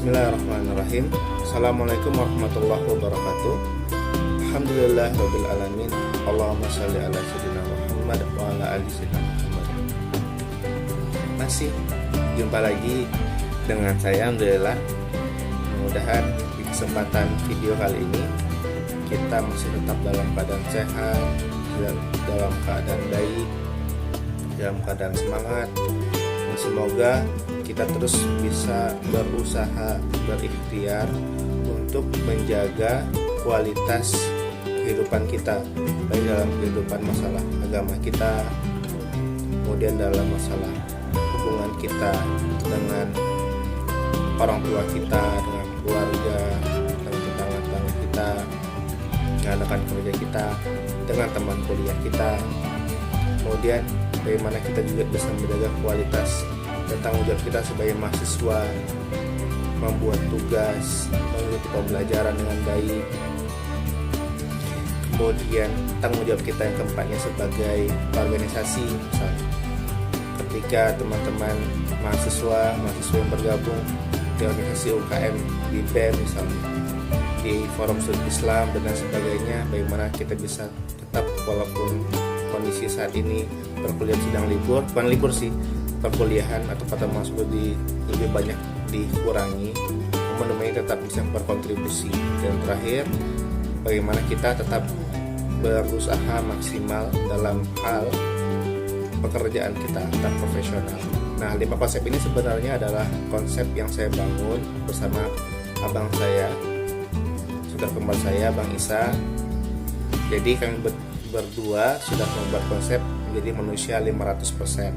Bismillahirrahmanirrahim. Assalamualaikum warahmatullahi wabarakatuh. Alhamdulillah rabbil alamin. Allahumma shalli ala sayyidina Muhammad wa ala ali sayyidina Muhammad. Masih jumpa lagi dengan saya, alhamdulillah. Mudah-mudahan di kesempatan video kali ini kita masih tetap dalam keadaan sehat, dalam keadaan baik, dalam keadaan semangat, dan semoga kita terus bisa berusaha, berikhtiar untuk menjaga kualitas kehidupan kita, baik dalam kehidupan masalah agama kita, kemudian dalam masalah hubungan kita dengan orang tua kita, dengan keluarga, dengan tetangga-tetangga kita, dengan rekan kerja kita, dengan teman kuliah kita. Kemudian bagaimana kita juga bisa menjaga kualitas dan tanggung jawab kita sebagai mahasiswa, membuat tugas, mengikuti pembelajaran dengan baik. Kemudian tanggung jawab kita yang keempatnya sebagai organisasi, misalnya ketika teman-teman mahasiswa yang bergabung di organisasi UKM, di BEM misalnya, di forum studi Islam dan sebagainya, bagaimana kita bisa tetap walaupun kondisi saat ini perkuliahan sedang libur, bukan libur sih, perkuliahan atau kata masuk lebih banyak dikurangi, namun ini tetap bisa berkontribusi. Dan terakhir, bagaimana kita tetap berusaha maksimal dalam hal pekerjaan kita, tetap profesional. Nah, 5 konsep ini sebenarnya adalah konsep yang saya bangun bersama abang saya, saudara kembar saya, Bang Isa. Jadi kami berdua sudah membuat konsep menjadi manusia 500%.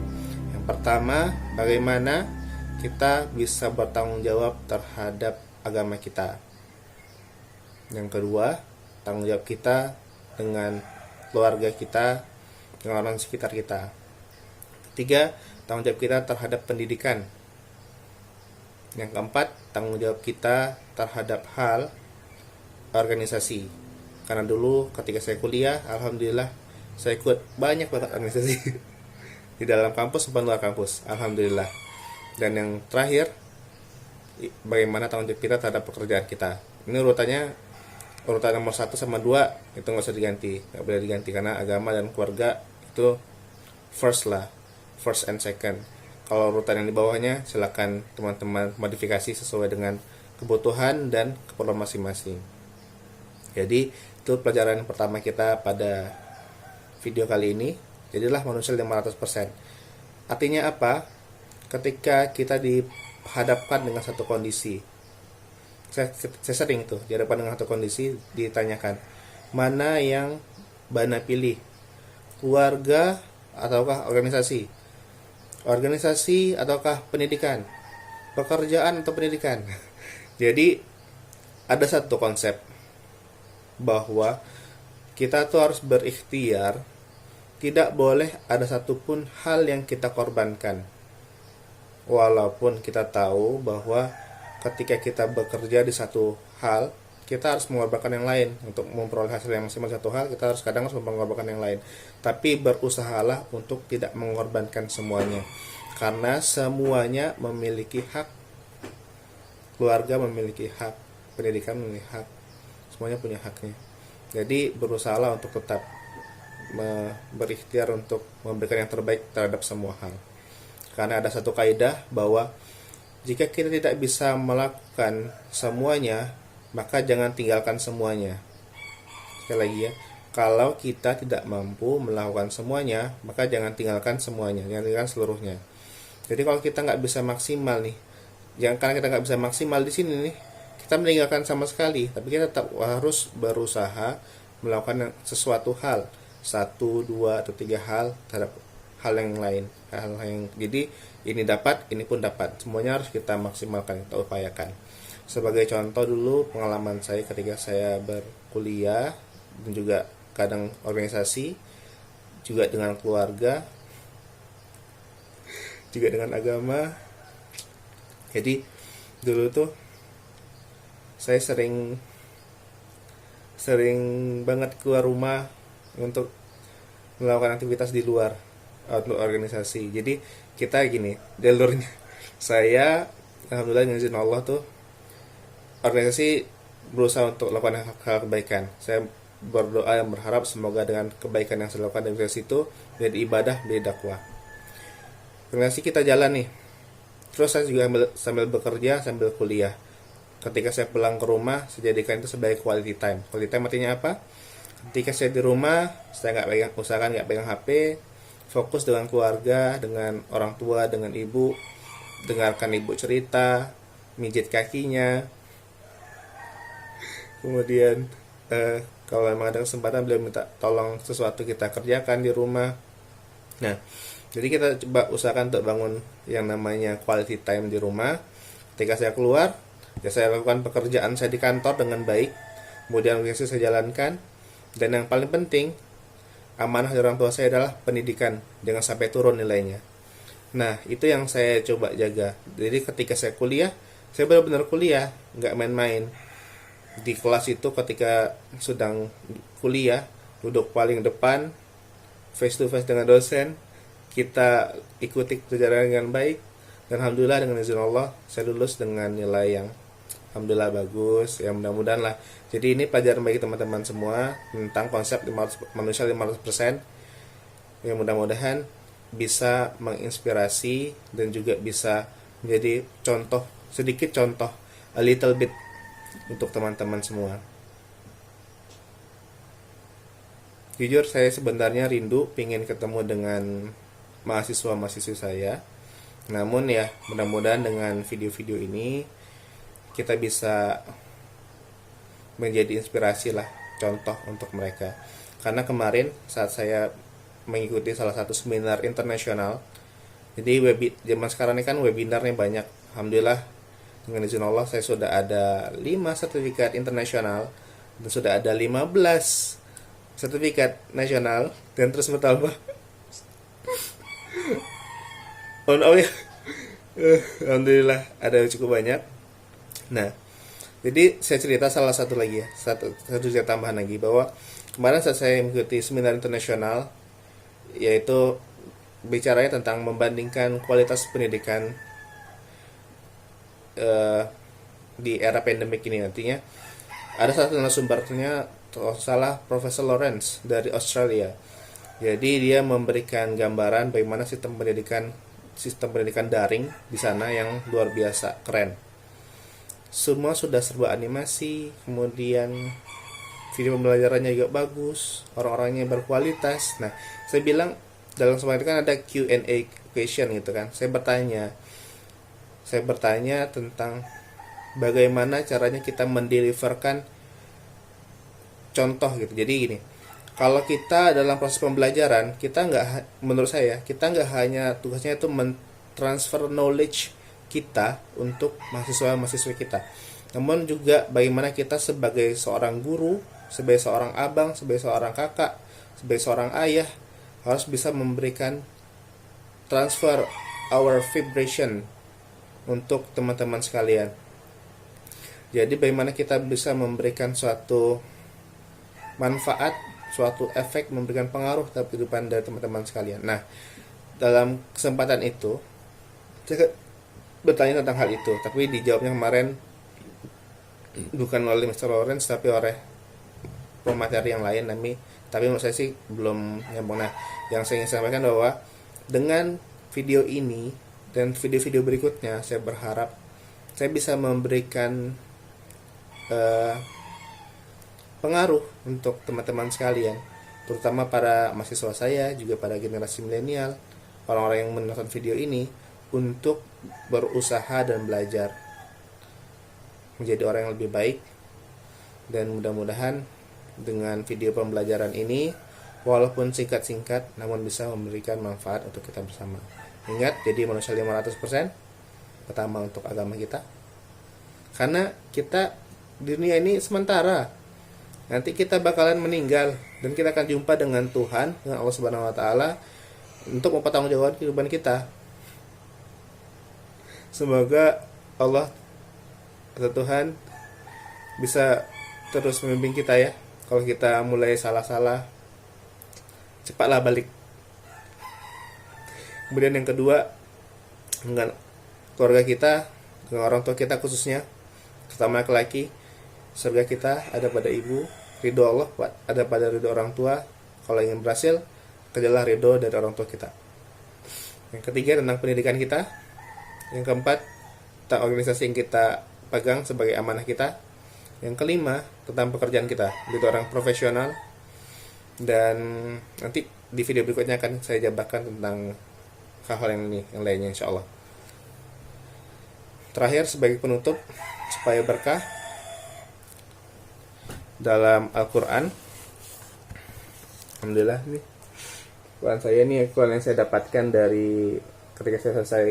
Yang pertama, bagaimana kita bisa bertanggung jawab terhadap agama kita. Yang kedua, tanggung jawab kita dengan keluarga kita, dengan orang sekitar kita. Ketiga, tanggung jawab kita terhadap pendidikan. Yang keempat, tanggung jawab kita terhadap hal organisasi. Karena dulu ketika saya kuliah, alhamdulillah saya ikut banyak banget organisasi di dalam kampus maupun luar kampus, alhamdulillah. Dan yang terakhir, bagaimana tanggung jawab kita terhadap pekerjaan kita. Ini urutan nomor 1 sama 2 itu nggak usah diganti, nggak boleh diganti, karena agama dan keluarga itu first and second. Kalau urutan yang di bawahnya silakan teman-teman modifikasi sesuai dengan kebutuhan dan keperluan masing-masing. Jadi itu pelajaran pertama kita pada video kali ini. Jadilah manusia 500%. Artinya apa? Ketika kita dihadapkan dengan satu kondisi, saya sering tuh dihadapkan dengan satu kondisi, ditanyakan mana yang Bana pilih, keluarga ataukah organisasi, ataukah pendidikan, pekerjaan atau pendidikan. Jadi ada satu konsep bahwa kita tuh harus berikhtiar, tidak boleh ada satupun hal yang kita korbankan. Walaupun kita tahu bahwa ketika kita bekerja di satu hal, kita harus mengorbankan yang lain. Untuk memperoleh hasil yang maksimal satu hal, kita harus mengorbankan yang lain. Tapi berusahalah untuk tidak mengorbankan semuanya, karena semuanya memiliki hak. Keluarga memiliki hak, pendidikan memiliki hak, semuanya punya haknya. Jadi berusahalah untuk tetap berikhtiar untuk memberikan yang terbaik terhadap semua hal. Karena ada satu kaidah bahwa jika kita tidak bisa melakukan semuanya, maka jangan tinggalkan semuanya. Sekali lagi ya, kalau kita tidak mampu melakukan semuanya, maka jangan tinggalkan semuanya, jangan tinggalkan seluruhnya. Jadi kalau kita nggak bisa maksimal nih, karena kita nggak bisa maksimal di sini nih, kita meninggalkan sama sekali. Tapi kita tetap harus berusaha melakukan sesuatu hal, 1, 2, atau 3 hal terhadap hal yang lain, jadi ini dapat, ini pun dapat, semuanya harus kita maksimalkan, kita upayakan. Sebagai contoh dulu pengalaman saya ketika saya berkuliah dan juga kadang organisasi, juga dengan keluarga, juga dengan agama. Jadi dulu tuh saya sering banget keluar rumah untuk melakukan aktivitas di luar untuk organisasi. Jadi kita gini jalurnya, saya alhamdulillah dengan izin Allah tuh organisasi berusaha untuk melakukan hal kebaikan. Saya berdoa dan berharap semoga dengan kebaikan yang saya lakukan di organisasi itu menjadi ibadah, menjadi dakwah. Organisasi kita jalan nih. Terus saya juga sambil bekerja, sambil kuliah. Ketika saya pulang ke rumah, saya jadikan itu sebagai quality time. Quality time artinya apa? Ketika saya di rumah, saya usahakan nggak pegang HP, fokus dengan keluarga, dengan orang tua, dengan ibu, dengarkan ibu cerita, mijit kakinya. Kemudian kalau memang ada kesempatan beliau minta tolong sesuatu kita kerjakan di rumah. Nah, jadi kita coba usahakan untuk bangun yang namanya quality time di rumah. Ketika saya keluar, ya saya lakukan pekerjaan saya di kantor dengan baik. Kemudian organisasi saya jalankan. Dan yang paling penting, amanah dari orang tua saya adalah pendidikan. Jangan sampai turun nilainya. Nah, itu yang saya coba jaga. Jadi ketika saya kuliah, saya benar-benar kuliah, nggak main-main. Di kelas itu ketika sedang kuliah, duduk paling depan, face to face dengan dosen, kita ikuti pelajaran dengan baik, dan alhamdulillah dengan izin Allah saya lulus dengan nilai yang alhamdulillah bagus. Ya mudah-mudahan lah. Jadi ini pelajaran bagi teman-teman semua tentang konsep manusia 500%. Ya mudah-mudahan bisa menginspirasi dan juga bisa menjadi contoh, sedikit contoh, a little bit untuk teman-teman semua. Jujur saya sebenarnya rindu pingin ketemu dengan mahasiswa-mahasiswi saya. Namun ya mudah-mudahan dengan video-video ini kita bisa menjadi inspirasi lah, contoh untuk mereka. Karena kemarin saat saya mengikuti salah satu seminar internasional, jadi zaman sekarang ini kan webinarnya banyak. Alhamdulillah dengan izin Allah saya sudah ada 5 sertifikat internasional dan sudah ada 15 sertifikat nasional dan terus bertambah. Oh ya, alhamdulillah ada cukup banyak. Nah, jadi saya cerita salah satu lagi ya, satu cerita tambahan lagi, bahwa kemarin saat saya mengikuti seminar internasional, yaitu bicaranya tentang membandingkan kualitas pendidikan di era pandemik ini. Nantinya ada satu narasumbernya, salah Profesor Lawrence dari Australia. Jadi dia memberikan gambaran bagaimana sistem pendidikan daring di sana yang luar biasa keren. Semua sudah serba animasi, kemudian video pembelajarannya juga bagus, orang-orangnya berkualitas. Nah, saya bilang dalam semua itu kan ada Q&A question gitu kan. Saya bertanya tentang bagaimana caranya kita mendeliverkan contoh gitu. Jadi gini, kalau kita dalam proses pembelajaran, menurut saya kita nggak hanya tugasnya itu mentransfer knowledge kita untuk mahasiswa-mahasiswa kita, namun juga bagaimana kita sebagai seorang guru, sebagai seorang abang, sebagai seorang kakak, sebagai seorang ayah harus bisa memberikan transfer our vibration untuk teman-teman sekalian. Jadi bagaimana kita bisa memberikan suatu manfaat, suatu efek, memberikan pengaruh terhadap kehidupan dari teman-teman sekalian. Nah, dalam kesempatan itu saya bertanya tentang hal itu, tapi dijawabnya kemarin bukan oleh Mr. Lawrence tapi oleh pemateri yang lain. Tapi menurut saya sih belum nyambung. Nah, yang saya ingin sampaikan bahwa dengan video ini dan video-video berikutnya, saya berharap saya bisa memberikan pengaruh untuk teman-teman sekalian, terutama para mahasiswa saya, juga pada generasi milenial, orang-orang yang menonton video ini, untuk berusaha dan belajar menjadi orang yang lebih baik. Dan mudah-mudahan dengan video pembelajaran ini, walaupun singkat-singkat, namun bisa memberikan manfaat untuk kita bersama. Ingat, jadi manusia 500% pertama untuk agama kita, karena kita di dunia ini sementara. Nanti kita bakalan meninggal dan kita akan jumpa dengan Tuhan, dengan Allah Subhanahu wa taala, untuk mempertanggungjawabkan kehidupan kita. Semoga Allah atau Tuhan bisa terus membimbing kita ya. Kalau kita mulai salah-salah, cepatlah balik. Kemudian yang kedua, dengan keluarga kita, dengan orang tua kita khususnya, Terutama laki-laki, surga kita ada pada ibu, ridho Allah ada pada ridho orang tua. Kalau ingin berhasil, kerjalah ridho dari orang tua kita. Yang ketiga tentang pendidikan kita. Yang keempat tentang organisasi yang kita pegang sebagai amanah kita. Yang kelima tentang pekerjaan kita, jadi orang profesional. Dan nanti di video berikutnya akan saya jabarkan tentang hal-hal yang lainnya insya Allah. Terakhir sebagai penutup supaya berkah, dalam Al-Quran, alhamdulillah nih Quran saya ini Quran yang saya dapatkan dari ketika saya selesai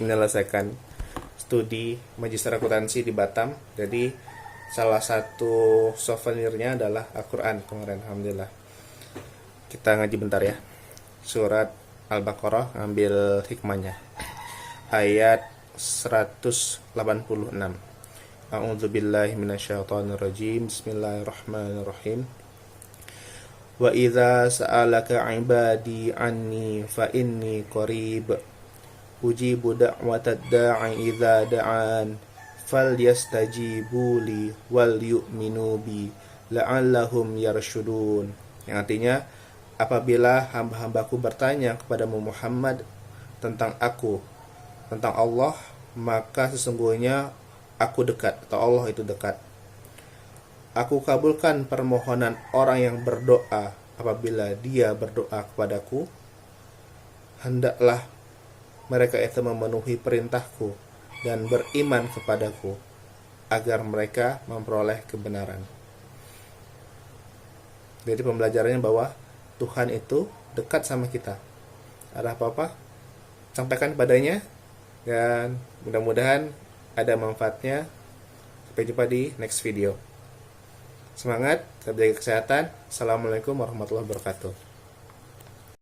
menyelesaikan studi Magister Akuntansi di Batam. Jadi salah satu souvenirnya adalah Al-Quran kemarin, alhamdulillah. Kita ngaji bentar ya. Surat Al-Baqarah, ambil hikmahnya. Ayat 186. A'udzubillahi minasyaitonirrajim. Bismillahirrahmanirrahim. Wa idza sa'alaka 'ibadi anni fa inni qarib ujibu da'watad da'i idza da'an falyastajibu li wal yu'minu bi la'allahum yarshudun. Yang artinya, apabila hamba-hambaku bertanya kepadamu Muhammad tentang aku, tentang Allah, maka sesungguhnya aku dekat, atau Allah itu dekat. Aku kabulkan permohonan orang yang berdoa apabila dia berdoa kepadaku. Hendaklah mereka itu memenuhi perintahku dan beriman kepadaku agar mereka memperoleh kebenaran. Jadi pembelajarannya bahwa Tuhan itu dekat sama kita. Ada apa-apa, sampaikan padanya, dan mudah-mudahan ada manfaatnya. Sampai jumpa di next video. Semangat, tetap jaga kesehatan. Assalamualaikum warahmatullahi wabarakatuh.